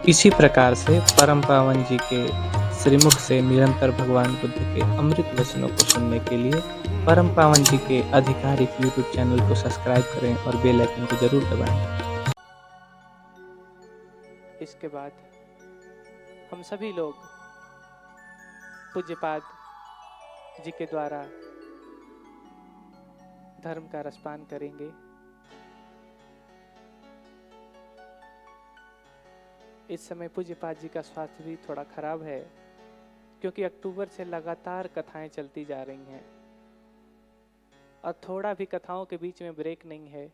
इसी प्रकार से परम पावन जी के श्रीमुख से निरंतर भगवान बुद्ध के अमृत वचनों को सुनने के लिए परम पावन जी के आधिकारिक यूट्यूब चैनल को सब्सक्राइब करें और बेल आइकन को जरूर दबाएं। इसके बाद हम सभी लोग पूज्यपाद जी के द्वारा धर्म का रसपान करेंगे। इस समय पूज्यपाद जी का स्वास्थ्य भी थोड़ा खराब है, क्योंकि अक्टूबर से लगातार कथाएं चलती जा रही हैं और थोड़ा भी कथाओं के बीच में ब्रेक नहीं है।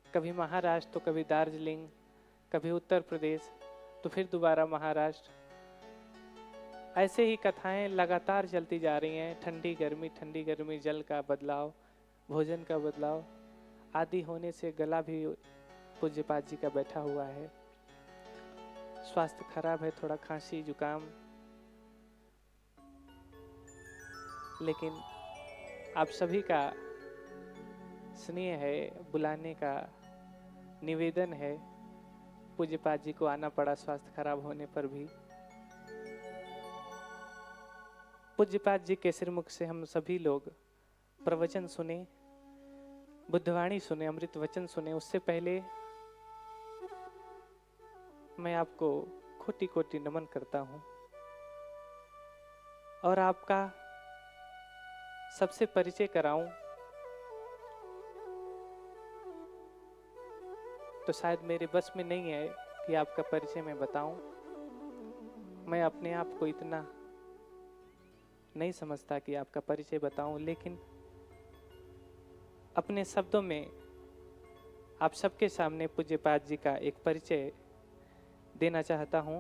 कभी महाराष्ट्र तो कभी दार्जिलिंग, कभी उत्तर प्रदेश तो फिर दोबारा महाराष्ट्र। ऐसे ही कथाएं लगातार चलती जा रही हैं। ठंडी गर्मी, जल का बदलाव, भोजन का बदलाव आदि होने से गला भी पूज्यपाद जी का बैठा हुआ है। स्वास्थ्य खराब है, थोड़ा खांसी जुकाम, लेकिन आप सभी का स्नेह है, बुलाने का निवेदन है। पूज्यपाद जी को आना पड़ा स्वास्थ्य खराब होने पर भी। पूज्यपाद जी के श्रीमुख से हम सभी लोग प्रवचन सुने, बुद्धवाणी सुने, अमृत वचन सुने। उससे पहले मैं आपको कोटि कोटि नमन करता हूं और आपका सबसे परिचय कराऊं तो शायद मेरे बस में नहीं है कि आपका परिचय मैं बताऊं। मैं अपने आप को इतना नहीं समझता कि आपका परिचय बताऊं, लेकिन अपने शब्दों में आप सबके सामने पूज्यपाद जी का एक परिचय देना चाहता हूं।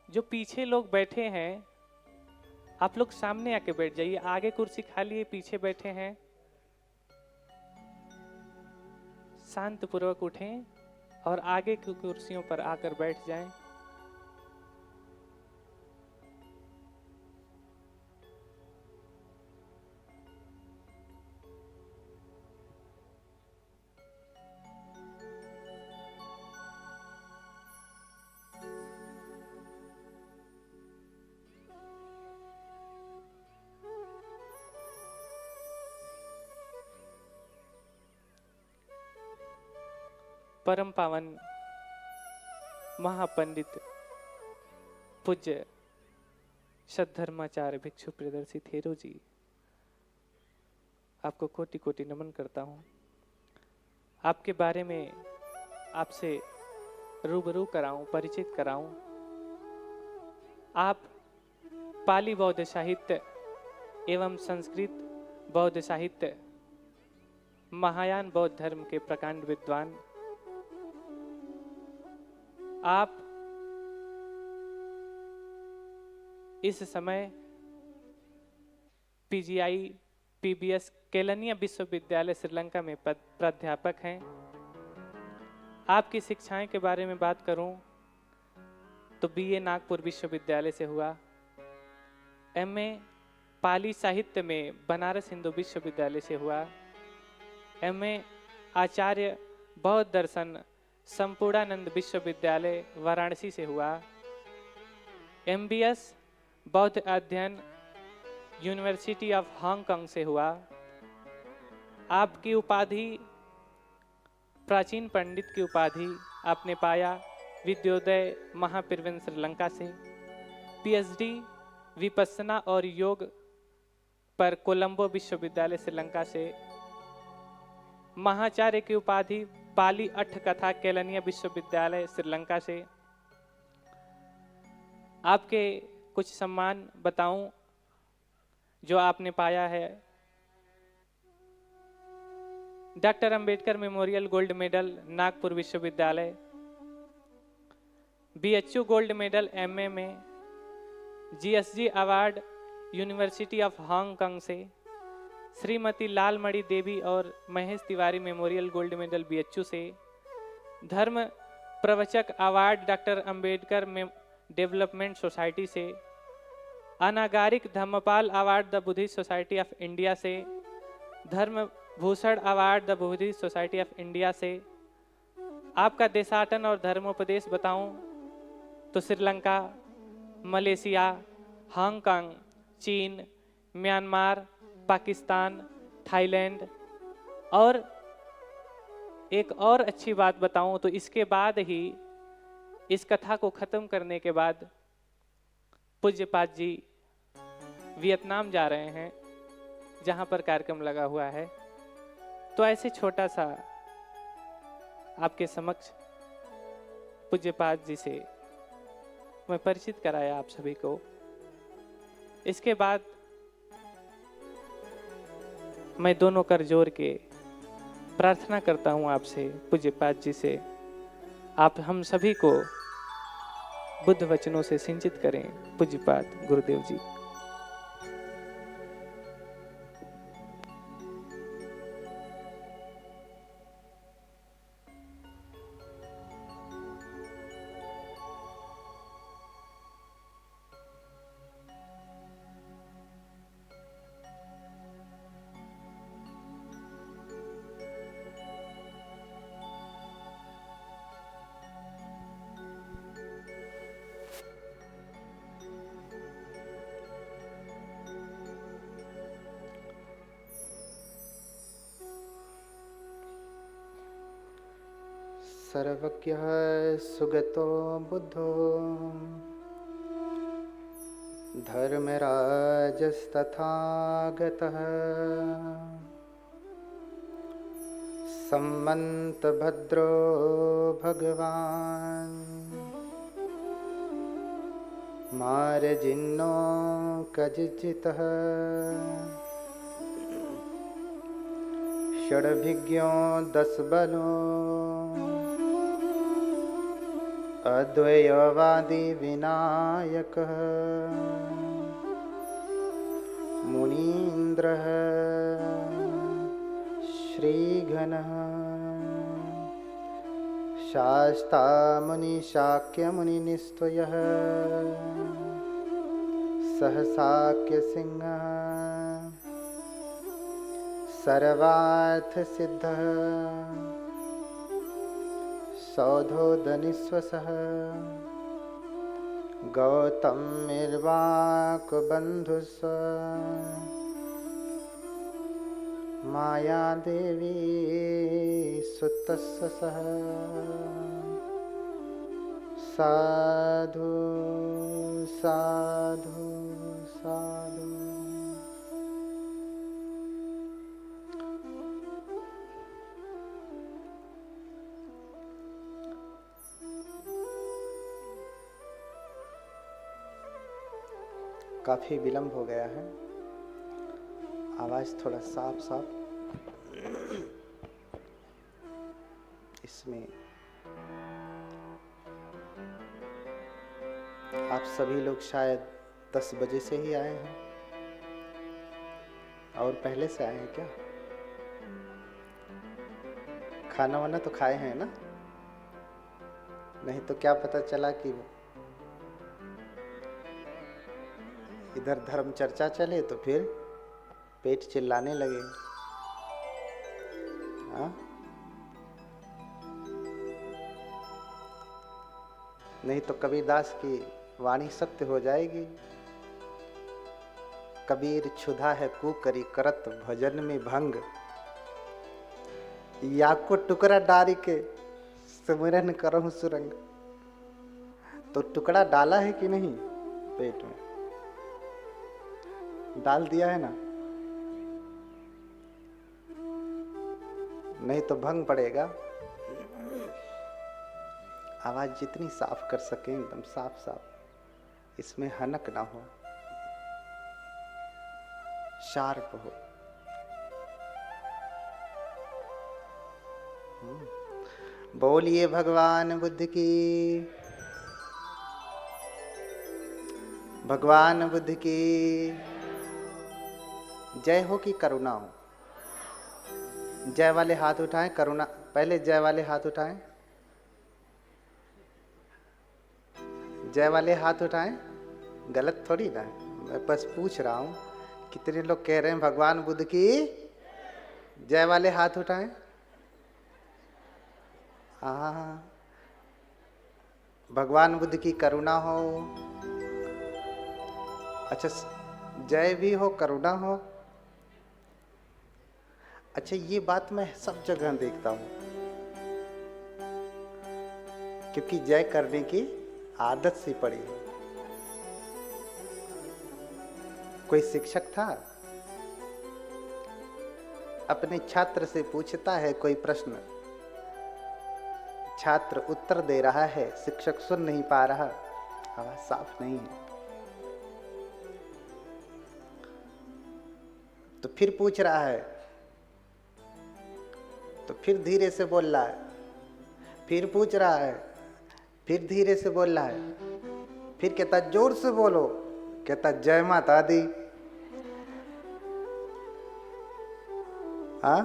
जो पीछे लोग बैठे हैं, आप लोग सामने आके बैठ जाइए। आगे कुर्सी खाली है, पीछे बैठे हैं, शांत पूर्वक उठें और आगे की कुर्सियों पर आकर बैठ जाएं। परम पावन महापंडित पूज्य सद्धर्माचार्य भिक्षु प्रियदर्शी थेरो जी, आपको कोटि कोटि नमन करता हूं। आपके बारे में आपसे रूबरू कराऊं, परिचित कराऊं। आप पाली बौद्ध साहित्य एवं संस्कृत बौद्ध साहित्य, महायान बौद्ध धर्म के प्रकांड विद्वान। आप इस समय पीजीआई पीबीएस केलनिया विश्वविद्यालय श्रीलंका में प्राध्यापक हैं। आपकी शिक्षाएं के बारे में बात करूं तो बीए नागपुर विश्वविद्यालय से हुआ, एमए पाली साहित्य में बनारस हिंदू विश्वविद्यालय से हुआ, एमए आचार्य बौद्ध दर्शन संपूर्णानंद विश्वविद्यालय वाराणसी से हुआ, एमबीएस बौद्ध अध्ययन यूनिवर्सिटी ऑफ हांगकांग से हुआ। आपकी उपाधि, प्राचीन पंडित की उपाधि आपने पाया विद्योदय महापिरवन श्रीलंका से। पीएचडी विपස්සना और योग पर कोलंबो विश्वविद्यालय श्रीलंका से। महाचार्य की उपाधि पाली अठ कथा केलनिया विश्वविद्यालय श्रीलंका से। आपके कुछ सम्मान बताऊं जो आपने पाया है। Doctor Ambedkar memorial gold medal Nagpur विश्वविद्यालय, बीएचयू गोल्ड मेडल एमए में, GSG award university of Hong Kong से, श्रीमती लालमणि देवी और Mahesh Tiwari memorial gold medal BHU से, धर्म प्रवचक award doctor Ambedkar development society से, Anagarika Dhammapala award the Buddhist society of India से, धर्म भूषण award the Buddhist society of India से। आपका देशाटन और धर्मोपदेश बताऊं तो श्रीलंका, मलेशिया, हांगकांग, चीन, म्यांमार, पाकिस्तान, थाईलैंड। और एक और अच्छी बात बताऊं तो इसके बाद ही, इस कथा को खत्म करने के बाद पूज्यपाद जी वियतनाम जा रहे हैं, जहां पर कार्यक्रम लगा हुआ है। तो ऐसे छोटा सा आपके समक्ष पूज्यपाद जी से मैं परिचित कराया आप सभी को। इसके बाद मैं दोनों कर जोड़ के प्रार्थना करता हूं आपसे, पूज्यपाद जी से, आप हम सभी को बुद्ध वचनों से सिंचित करें। पूज्यपाद गुरुदेव जी। सर्वज्ञः सुगतो बुद्धो धर्मराजस्तथागतः सम्मन्तभद्रो भगवान् मार्जिन्नो कजिजितः षड्भिज्ञो दशबलो अद्वैतवादी विनायकः मुनीन्द्रः श्रीघनः शास्ता मुनिशाक्यमुनिनिस्त्वयः सहसाक्यसिंहः सर्वार्थसिद्धः सौधोदनिस्वसः गौतमिर्वाकबन्धुस्व मायादेवी सुतस्य सः साधु साधु साधु। काफ़ी विलम्ब हो गया है, आवाज़ थोड़ा साफ साफ इसमें आप सभी लोग शायद 10 बजे से ही आए हैं और पहले से आए हैं क्या? खाना वाना तो खाए हैं ना? नहीं तो क्या पता चला कि इधर धर्म चर्चा चले तो फिर पेट चिल्लाने लगे। हाँ, नहीं तो कबीरदास की वाणी सत्य हो जाएगी। कबीर क्षुधा है कुकरी करत भजन में भंग, या को टुकड़ा डारी के सिमरन करहु सुरंग। तो टुकड़ा डाला है कि नहीं पेट में? डाल दिया है ना? नहीं तो भंग पड़ेगा। आवाज जितनी साफ कर सके एकदम साफ साफ, इसमें हनक ना हो, शार्प हो। बोलिए भगवान बुद्ध की, भगवान बुद्ध की जय हो कि करुणा हो? जय वाले हाथ उठाएं, करुणा पहले जय वाले हाथ उठाएं। जय वाले हाथ उठाएं। गलत थोड़ी ना है, मैं बस पूछ रहा हूं कितने लोग कह रहे हैं भगवान बुद्ध की जय वाले हाथ उठाएं। हाँ, भगवान बुद्ध की करुणा हो। अच्छा, जय भी हो करुणा हो। अच्छा, ये बात मैं सब जगह देखता हूं, क्योंकि जय करने की आदत सी पड़ी है। कोई शिक्षक था, अपने छात्र से पूछता है कोई प्रश्न, छात्र उत्तर दे रहा है, शिक्षक सुन नहीं पा रहा, आवाज साफ नहीं है। तो फिर पूछ रहा है, तो फिर धीरे से बोल रहा है, फिर पूछ रहा है, फिर धीरे से बोल रहा है, फिर कहता जोर से बोलो, कहता जय माता दी। हाँ,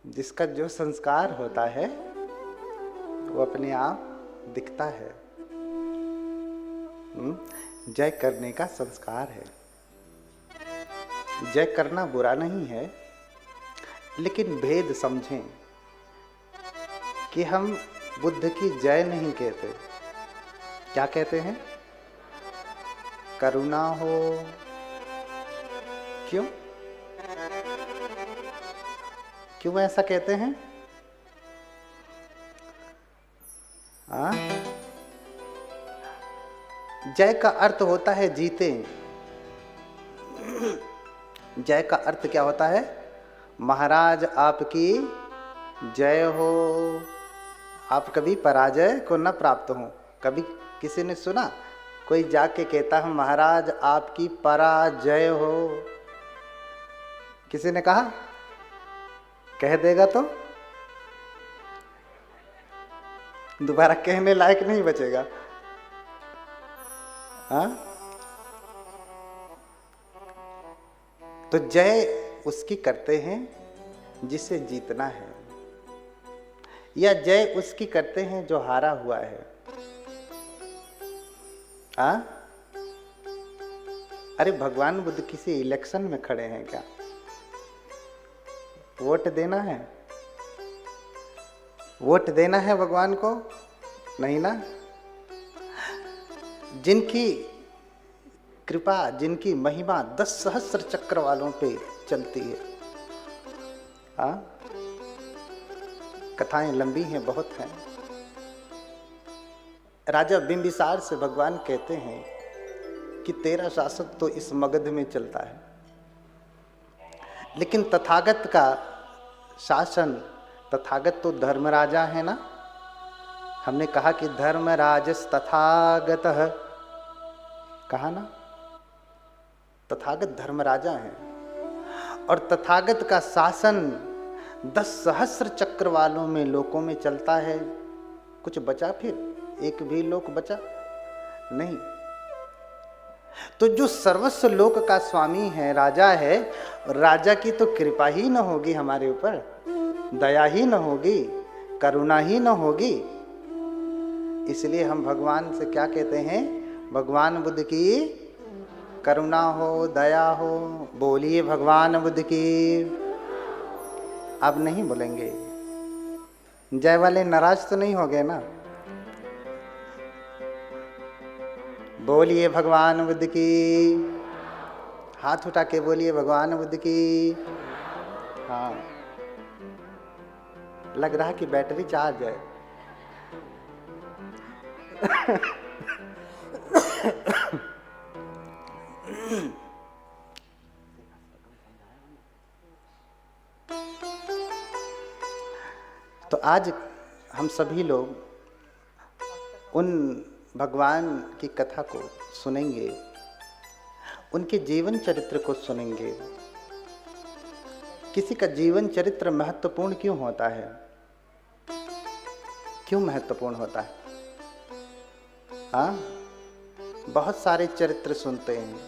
जिसका जो संस्कार होता है वो अपने आप दिखता है। जय करने का संस्कार है। जय करना बुरा नहीं है, लेकिन भेद समझें कि हम बुद्ध की जय नहीं कहते। क्या कहते हैं? करुणा हो। क्यों क्यों ऐसा कहते हैं? जय का अर्थ होता है जीते। जय का अर्थ क्या होता है? महाराज आपकी जय हो। आप कभी पराजय को न प्राप्त हो। कभी किसी ने सुना कोई जाके कहता है महाराज आपकी पराजय हो? किसी ने कहा? कह देगा तो दोबारा कहने लायक नहीं बचेगा। हाँ, तो जय उसकी करते हैं जिसे जीतना है, या जय उसकी करते हैं जो हारा हुआ है। हाँ, अरे भगवान बुद्ध किसी इलेक्शन में खड़े हैं क्या? वोट देना है? वोट देना है भगवान को? नहीं ना। जिनकी कृपा, जिनकी महिमा 10 सहस्र चक्र वालों पे चलती है। हाँ, कथाएं लंबी हैं, बहुत हैं। राजा बिंबिसार से भगवान कहते हैं कि तेरा शासक तो इस मगध में चलता है, लेकिन तथागत का शासन, तथागत तो धर्मराजा है ना। हमने कहा कि धर्मराजस तथागतः, कहा ना, तथागत धर्मराजा है। और तथागत का शासन 10 सहस्र चक्र वालों में लोकों में चलता है। कुछ बचा? फिर एक भी लोक बचा नहीं। तो जो सर्वस्व लोक का स्वामी है, राजा है, राजा की तो कृपा ही न होगी हमारे ऊपर, दया ही न होगी, करुणा ही न होगी। इसलिए हम भगवान से क्या कहते हैं? भगवान बुद्ध की करुणा हो, दया हो। बोलिए भगवान बुद्ध की। अब नहीं बोलेंगे? जय वाले नाराज तो नहीं हो गए ना? बोलिए भगवान बुद्ध की। हाथ उठा के बोलिए भगवान बुद्ध की। हाँ, लग रहा कि बैटरी चार्ज है। तो आज हम सभी लोग उन भगवान की कथा को सुनेंगे, उनके जीवन चरित्र को सुनेंगे। किसी का जीवन चरित्र महत्वपूर्ण क्यों होता है? क्यों महत्वपूर्ण होता है? हाँ, बहुत सारे चरित्र सुनते हैं।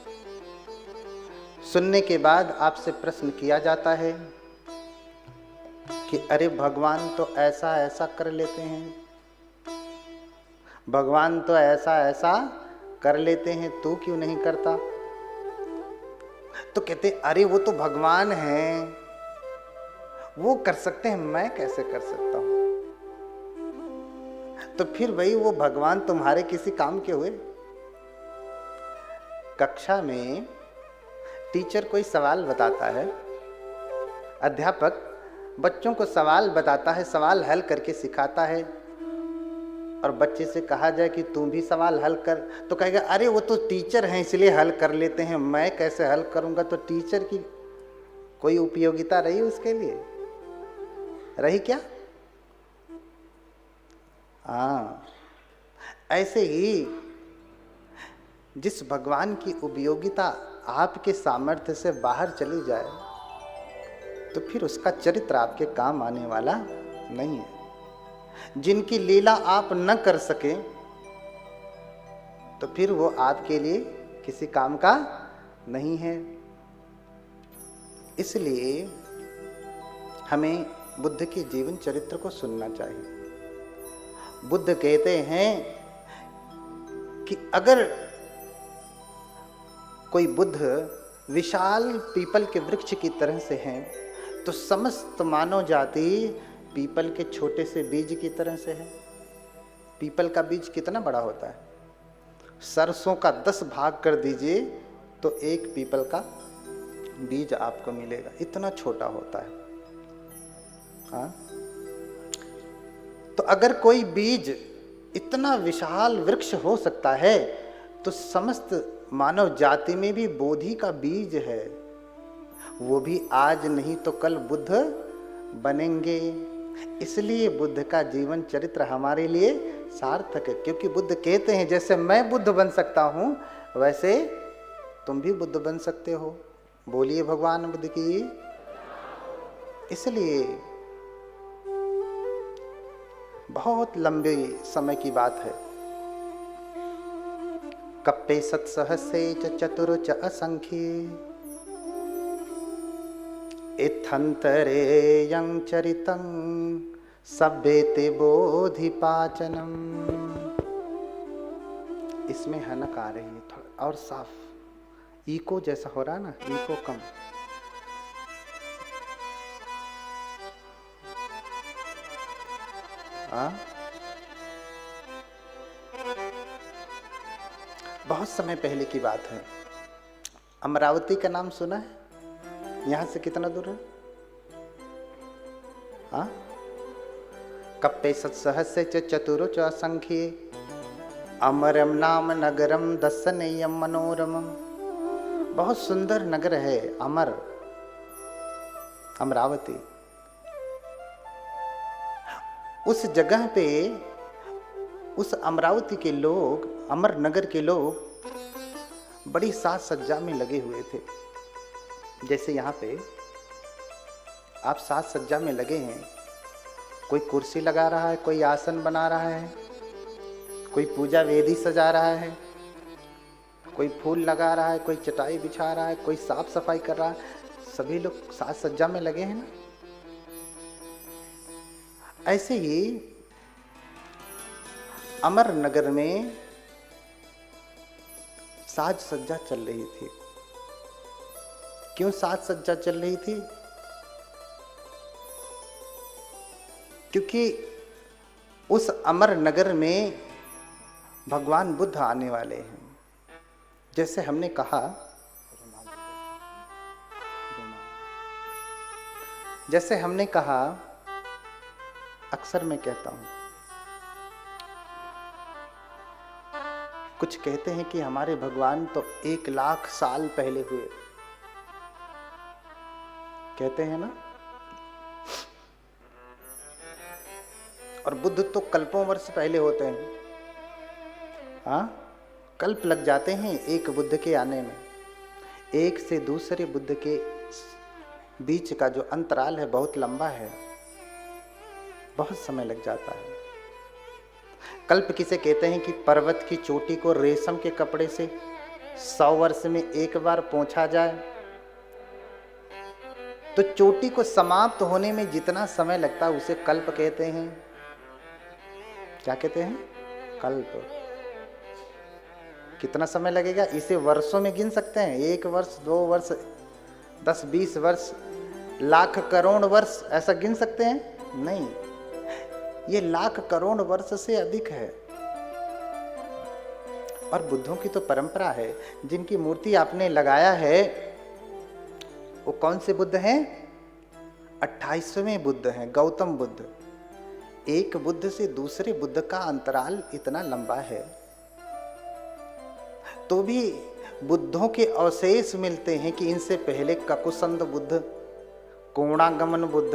सुनने के बाद आपसे प्रश्न किया जाता है कि अरे भगवान तो ऐसा ऐसा कर लेते हैं, भगवान तो ऐसा ऐसा कर लेते हैं, तू क्यों नहीं करता? तो कहते अरे वो तो भगवान हैं, वो कर सकते हैं, मैं कैसे कर सकता हूं? तो फिर वही वो भगवान तुम्हारे किसी काम के हुए? कक्षा में टीचर कोई सवाल बताता है, अध्यापक बच्चों को सवाल बताता है, सवाल हल करके सिखाता है, और बच्चे से कहा जाए कि तू भी सवाल हल कर, तो कहेगा अरे वो तो टीचर हैं इसलिए हल कर लेते हैं, मैं कैसे हल करूंगा? तो टीचर की कोई उपयोगिता रही उसके लिए? रही क्या? हाँ, ऐसे ही जिस भगवान की उपयोगिता आपके सामर्थ्य से बाहर चली जाए तो फिर उसका चरित्र आपके काम आने वाला नहीं है। जिनकी लीला आप न कर सके तो फिर वो आपके लिए किसी काम का नहीं है। इसलिए हमें बुद्ध के जीवन चरित्र को सुनना चाहिए। बुद्ध कहते हैं कि अगर कोई बुद्ध विशाल पीपल के वृक्ष की तरह से हैं तो समस्त मानव जाति पीपल के छोटे से बीज की तरह से है। पीपल का बीज कितना बड़ा होता है? सरसों का 10 भाग कर दीजिए तो एक पीपल का बीज आपको मिलेगा, इतना छोटा होता है। हाँ? तो अगर कोई बीज इतना विशाल वृक्ष हो सकता है तो समस्त मानव जाति में भी बोधि का बीज है। वो भी आज नहीं तो कल बुद्ध बनेंगे। इसलिए बुद्ध का जीवन चरित्र हमारे लिए सार्थक है, क्योंकि बुद्ध कहते हैं जैसे मैं बुद्ध बन सकता हूं वैसे तुम भी बुद्ध बन सकते हो। बोलिए भगवान बुद्ध की। इसलिए बहुत लंबे समय की बात है। कप्पे सत्सहस्रे च चतुर च असंख्ये इत्थंतरे यं चरितं सभ्येते बोधिपाचनम। इसमें हनक आ रही है थोड़ा और साफ, इको जैसा हो रहा है ना, इको कम। हाँ, बहुत समय पहले की बात है। अमरावती का नाम सुना है? यहां से कितना दूर है? हाँ, कप्पे सत्सहस्रे च चतुरो च असंख्ये अमरम नाम नगरम दर्शनीयम मनोरमम। बहुत सुंदर नगर है अमर, अमरावती। उस जगह पे उस अमरावती के लोग, अमर नगर के लोग बड़ी साज सज्जा में लगे हुए थे। जैसे यहाँ पे आप साज सज्जा में लगे हैं, कोई कुर्सी लगा रहा है, कोई आसन बना रहा है, कोई पूजा वेदी सजा रहा है, कोई फूल लगा रहा है, कोई चटाई बिछा रहा है, कोई साफ सफाई कर रहा है। सभी लोग साज सज्जा में लगे हैं ना। ऐसे ही अमर नगर में साज सज्जा चल रही थी। क्यों साज सज्जा चल रही थी? क्योंकि उस अमर नगर में भगवान बुद्ध आने वाले हैं। जैसे हमने कहा, अक्सर मैं कहता हूं, कुछ कहते हैं कि हमारे भगवान तो 1 लाख साल पहले हुए, कहते हैं ना। और बुद्ध तो कल्पों वर्ष पहले होते हैं। हाँ, कल्प लग जाते हैं एक बुद्ध के आने में। एक से दूसरे बुद्ध के बीच का जो अंतराल है बहुत लंबा है, बहुत समय लग जाता है। कल्प किसे कहते हैं कि पर्वत की चोटी को रेशम के कपड़े से 100 वर्ष में एक बार पोंछा जाए तो चोटी को समाप्त होने में जितना समय लगता है उसे कल्प कहते हैं। क्या कहते हैं? कल्प। कितना समय लगेगा इसे वर्षों में गिन सकते हैं? 1 वर्ष, 2 वर्ष, 10, 20 वर्ष, लाख करोड़ वर्ष ऐसा गिन सकते हैं? नहीं, ये लाख करोड़ वर्ष से अधिक है। और बुद्धों की तो परंपरा है, जिनकी मूर्ति आपने लगाया है वो कौन से बुद्ध हैं? 28वें बुद्ध हैं, गौतम बुद्ध। एक बुद्ध से दूसरे बुद्ध का अंतराल इतना लंबा है, तो भी बुद्धों के अवशेष मिलते हैं कि इनसे पहले ककुसंद बुद्ध, कोणागमन बुद्ध,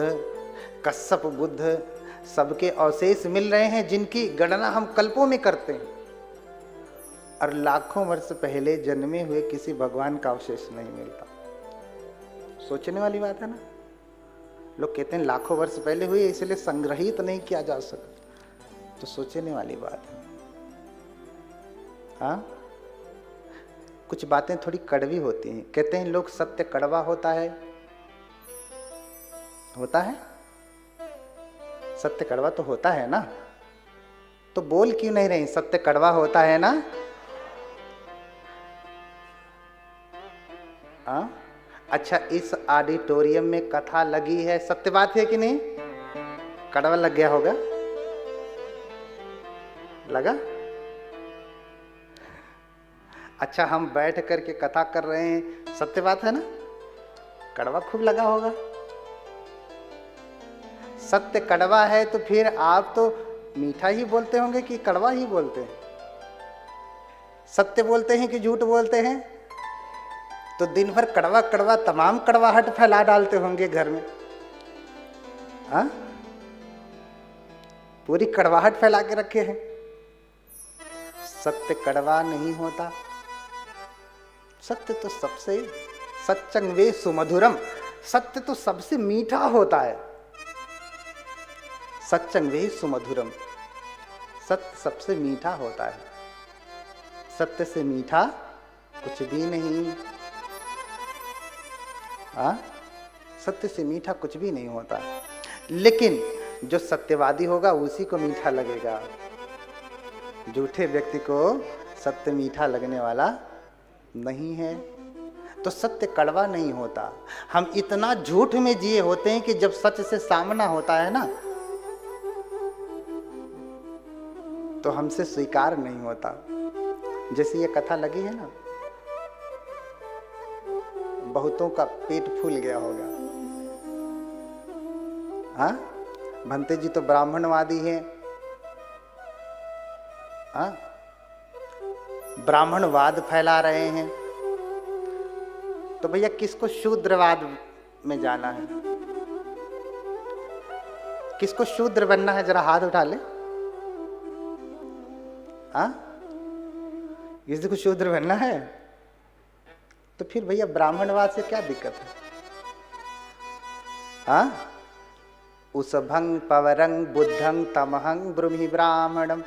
कश्यप बुद्ध, सबके अवशेष मिल रहे हैं, जिनकी गणना हम कल्पों में करते हैं। और लाखों वर्ष पहले जन्मे हुए किसी भगवान का अवशेष नहीं मिलता। सोचने वाली बात है ना। लोग कहते हैं लाखों वर्ष पहले हुए इसलिए संग्रहित नहीं किया जा सकता, तो सोचने वाली बात है। हाँ, कुछ बातें थोड़ी कड़वी होती हैं। कहते हैं लोग सत्य कड़वा होता है, होता है? सत्य कड़वा तो होता है ना, तो बोल क्यों नहीं रही? सत्य कड़वा होता है ना? हाँ, अच्छा, इस ऑडिटोरियम में कथा लगी है, सत्य बात है कि नहीं? कड़वा लग गया होगा, लगा? अच्छा, हम बैठ करके कथा कर रहे हैं, सत्य बात है ना? कड़वा खूब लगा होगा। सत्य कड़वा है तो फिर आप तो मीठा ही बोलते होंगे कि कड़वा ही बोलते हैं? सत्य बोलते हैं कि झूठ बोलते हैं? तो दिन भर कड़वा कड़वा तमाम कड़वाहट फैला डालते होंगे घर में। हाँ, पूरी कड़वाहट फैला के रखे हैं। सत्य कड़वा नहीं होता। सत्य तो सबसे सच्चं वे सुमधुरम, सत्य तो सबसे मीठा होता है। सच्चं वे सुमधुरम, सत्य सबसे मीठा होता है। सत्य से मीठा कुछ भी नहीं। हाँ, सत्य से मीठा कुछ भी नहीं होता। लेकिन जो सत्यवादी होगा उसी को मीठा लगेगा। झूठे व्यक्ति को सत्य मीठा लगने वाला नहीं है। तो सत्य कड़वा नहीं होता। हम इतना झूठ में जिए होते हैं कि जब सच से सामना होता है ना, तो हमसे स्वीकार नहीं होता। जैसे ये कथा लगी है ना, बहुतों का पेट फूल गया होगा। हाँ, भंते जी तो ब्राह्मणवादी हैं। हाँ, ब्राह्मणवाद फैला रहे हैं। तो भैया किसको शूद्रवाद में जाना है? किसको शूद्र बनना है? जरा हाथ उठा ले। हाँ, किसी को शूद्र बनना है? तो फिर भैया ब्राह्मणवाद से क्या दिक्कत है? हाँ, उसभंग पवरंग बुद्धंग तमहंग ब्रूहि ब्राह्मणम।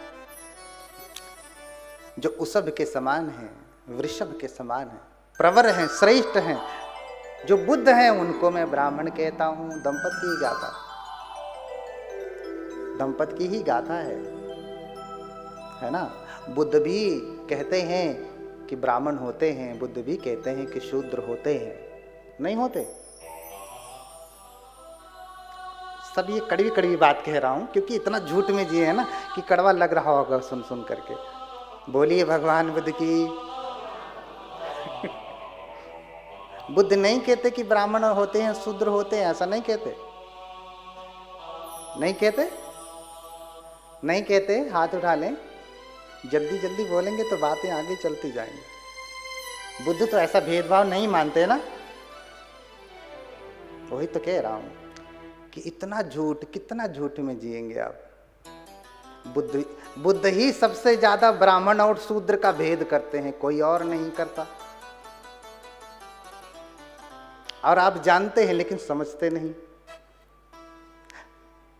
जो उसभ के समान है, वृषभ के समान है, प्रवर हैं, श्रेष्ठ हैं, जो बुद्ध हैं, उनको मैं ब्राह्मण कहता हूं। दंपत की ही गाथा, दंपत की ही गाथा है ना। बुद्ध भी कहते हैं कि ब्राह्मण होते हैं, बुद्ध भी कहते हैं कि शूद्र होते हैं। नहीं होते? सब ये कड़वी कड़वी बात कह रहा हूं क्योंकि इतना झूठ में जिए है ना कि कड़वा लग रहा होगा सुन सुन करके। बोलिए भगवान बुद्ध की। बुद्ध नहीं कहते कि ब्राह्मण होते हैं, शूद्र होते हैं, ऐसा नहीं कहते। नहीं कहते? नहीं कहते? हाथ उठा लें। जल्दी जल्दी बोलेंगे तो बातें आगे चलती जाएंगी। बुद्ध तो ऐसा भेदभाव नहीं मानते ना। वही तो कह रहा हूं कि इतना झूठ, कितना झूठ में जिएंगे आप। बुद्ध ही सबसे ज्यादा ब्राह्मण और शूद्र का भेद करते हैं, कोई और नहीं करता। और आप जानते हैं लेकिन समझते नहीं।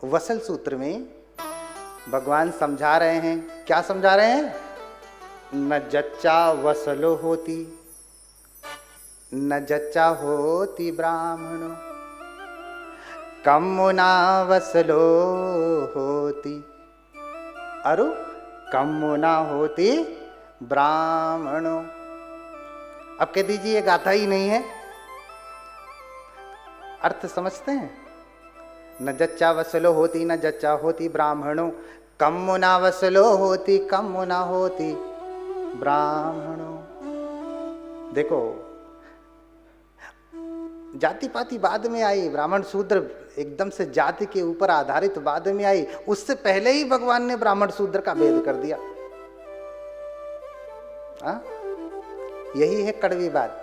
वसल सूत्र में भगवान समझा रहे हैं, क्या समझा रहे हैं? न जच्चा वसलो होती, न जच्चा होती ब्राह्मणो, कमुना वसलो होती, अरु कम ना होती ब्राह्मणों। अब कह दीजिए ये गाथा ही नहीं है, अर्थ समझते हैं? न जच्चा वसलो होती न जच्चा होती ब्राह्मणों, कम ना वसलो होती कम ना होती ब्राह्मणों। देखो जाति पाति बाद में आई, ब्राह्मण शूद्र एकदम से जाति के ऊपर आधारित बाद में आई, उससे पहले ही भगवान ने ब्राह्मण शूद्र का भेद कर दिया। यही है कड़वी बात,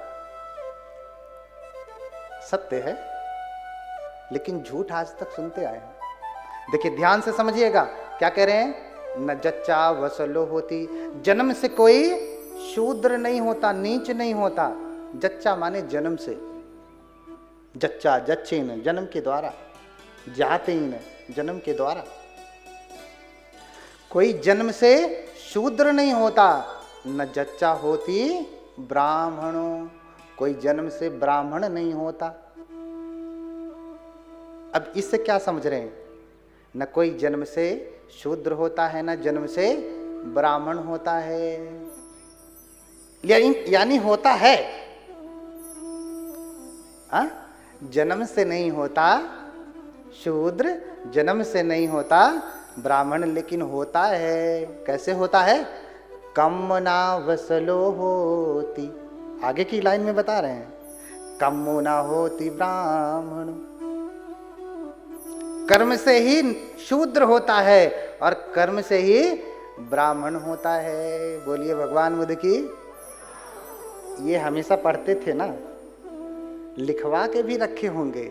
सत्य है लेकिन झूठ आज तक सुनते आए हैं। देखिए ध्यान से समझिएगा क्या कह रहे हैं, न जच्चा वसलो होती, जन्म से कोई शूद्र नहीं होता, नीच नहीं होता। जच्चा माने जन्म से, जच्चा जच्चीन जन्म के द्वारा, जातीन जन्म के द्वारा, कोई जन्म से शूद्र नहीं होता। न जच्चा होती ब्राह्मणों, कोई जन्म से ब्राह्मण नहीं होता। अब इससे क्या समझ रहे हैं, न कोई जन्म से शूद्र होता है न जन्म से ब्राह्मण होता है, यानी होता है, जन्म से नहीं होता शूद्र, जन्म से नहीं होता ब्राह्मण, लेकिन होता है। कैसे होता है, कम ना वसलो होती, आगे की लाइन में बता रहे हैं, कम ना होती ब्राह्मण। कर्म से ही शूद्र होता है और कर्म से ही ब्राह्मण होता है। बोलिए भगवान बुद्ध की। ये हमेशा पढ़ते थे ना, लिखवा के भी रखे होंगे,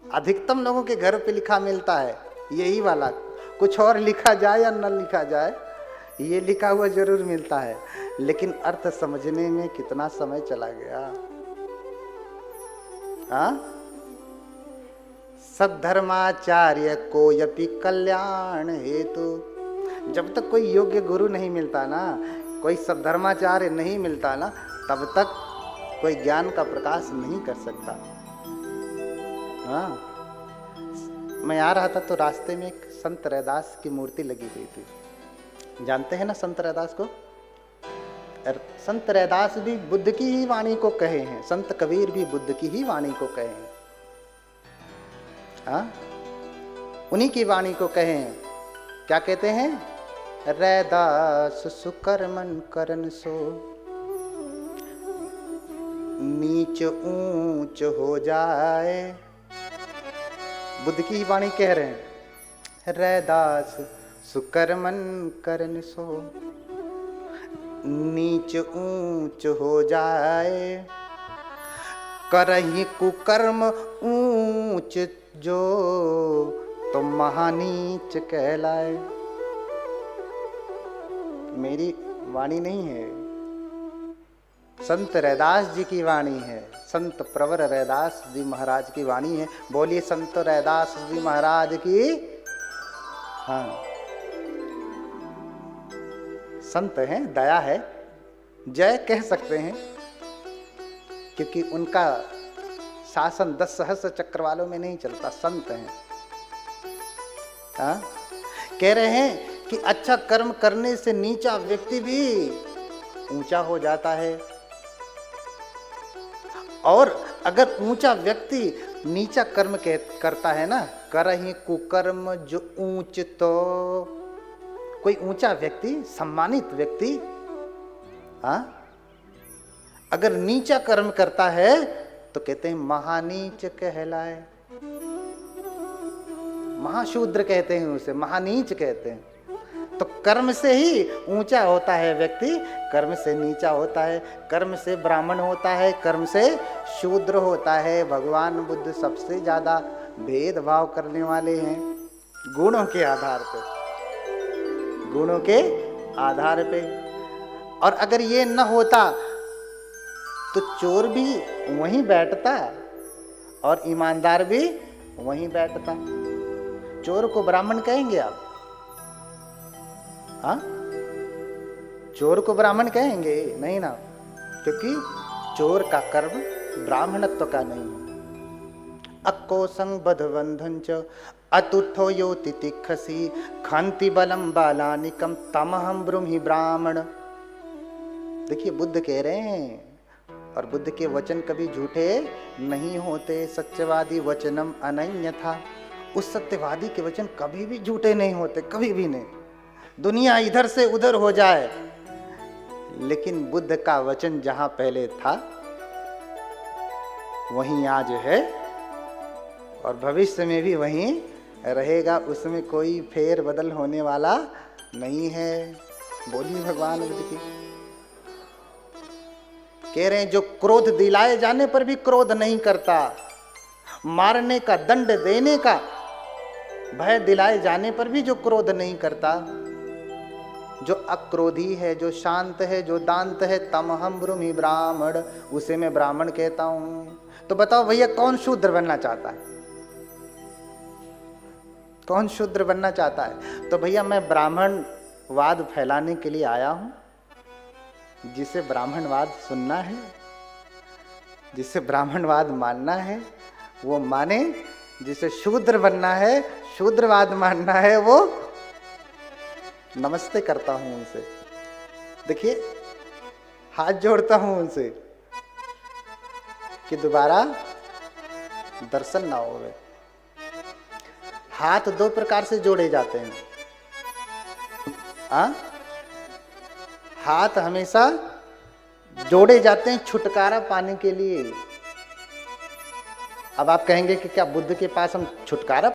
अधिकतम लोगों के घर पे लिखा मिलता है यही वाला, कुछ और लिखा जाए या न लिखा जाए ये लिखा हुआ जरूर मिलता है, लेकिन अर्थ समझने में कितना समय चला गया। सद्धर्माचार्य को यपि कल्याण हेतु, जब तक कोई योग्य गुरु नहीं मिलता ना, कोई सद्धर्माचार्य नहीं मिलता ना, तब तक कोई ज्ञान का प्रकाश नहीं कर सकता। मैं आ रहा था तो रास्ते में एक संत रैदास की मूर्ति लगी हुई थी। जानते हैं ना संत रैदास को? संत रैदास भी बुद्ध की ही वाणी को कहे हैं, संत कबीर भी बुद्ध की ही वाणी को कहे हैं। उन्हीं की वाणी को कहे हैं। क्या कहते हैं? रैदास सुकर्मन करन सो, नीच ऊंच हो जाए। बुद्ध की ही वाणी कह रहे हैं, रैदास सुकर्मन करन सो, नीच ऊंच हो जाए। करहि कुकर्म ऊंच जो, तो महानीच कहलाए। मेरी वाणी नहीं है, संत रैदास जी की वाणी है, संत प्रवर रैदास जी महाराज की वाणी है। बोलिए संत रैदास जी महाराज की। हाँ, संत हैं, दया है, जय कह सकते हैं, क्योंकि उनका शासन 10 सहस्र चक्र वालों में नहीं चलता, संत हैं। कह रहे हैं कि अच्छा कर्म करने से नीचा व्यक्ति भी ऊंचा हो जाता है, और अगर ऊंचा व्यक्ति नीचा कर्म करता है ना, करहि कुकर्म जो ऊंच, तो कोई ऊंचा व्यक्ति, सम्मानित व्यक्ति अगर नीचा कर्म करता है तो कहते हैं महानीच कहलाए। महाशूद्र कहते हैं उसे, महानीच कहते हैं। तो कर्म से ही ऊंचा होता है व्यक्ति, कर्म से नीचा होता है, कर्म से ब्राह्मण होता है, कर्म से शूद्र होता है। भगवान बुद्ध सबसे ज्यादा भेदभाव करने वाले हैं गुणों के आधार पे, गुणों के आधार पे। और अगर ये न होता तो चोर भी वहीं बैठता और ईमानदार भी वहीं बैठता। चोर को ब्राह्मण कहेंगे आप? हाँ, चोर को ब्राह्मण कहेंगे नहीं ना, क्योंकि चोर का कर्म ब्राह्मणत्व का नहीं है। अक्को संग बध बंधन च अतुत्थो यो तितिक्षसी खंति बलम बालानिकम तमहम ब्रूहि ब्राह्मण। देखिए बुद्ध कह रहे हैं, और बुद्ध के वचन कभी झूठे नहीं होते। सत्यवादी वचनम अनन्यथा, उस सत्यवादी के वचन कभी भी झूठे नहीं होते, कभी भी नहीं। दुनिया इधर से उधर हो जाए, लेकिन बुद्ध का वचन जहां पहले था वहीं आज है और भविष्य में भी वहीं रहेगा। उसमें कोई फेर बदल होने वाला नहीं है। बोलिए भगवान बुद्ध की। कह रहे हैं जो क्रोध दिलाए जाने पर भी क्रोध नहीं करता, मारने का दंड देने का भय दिलाए जाने पर भी जो क्रोध नहीं करता, जो अक्रोधी है, जो शांत है, जो दांत है, तमहम ब्रूहि ब्राह्मण, उसे मैं ब्राह्मण कहता हूं। तो बताओ भैया कौन शूद्र बनना चाहता है? कौन शूद्र बनना चाहता है? तो भैया मैं ब्राह्मणवाद फैलाने के लिए आया हूं। जिसे ब्राह्मणवाद सुनना है, जिसे ब्राह्मणवाद मानना है वो माने, जिसे शूद्र बनना है, शूद्रवाद मानना है, वो नमस्ते करता हूं उनसे। देखिए हाथ जोड़ता हूं उनसे कि दोबारा दर्शन ना हो। हाथ दो प्रकार से जोड़े जाते हैं। हाथ हमेशा जोड़े जाते हैं छुटकारा पाने के लिए। अब आप कहेंगे कि क्या बुद्ध के पास हम छुटकारा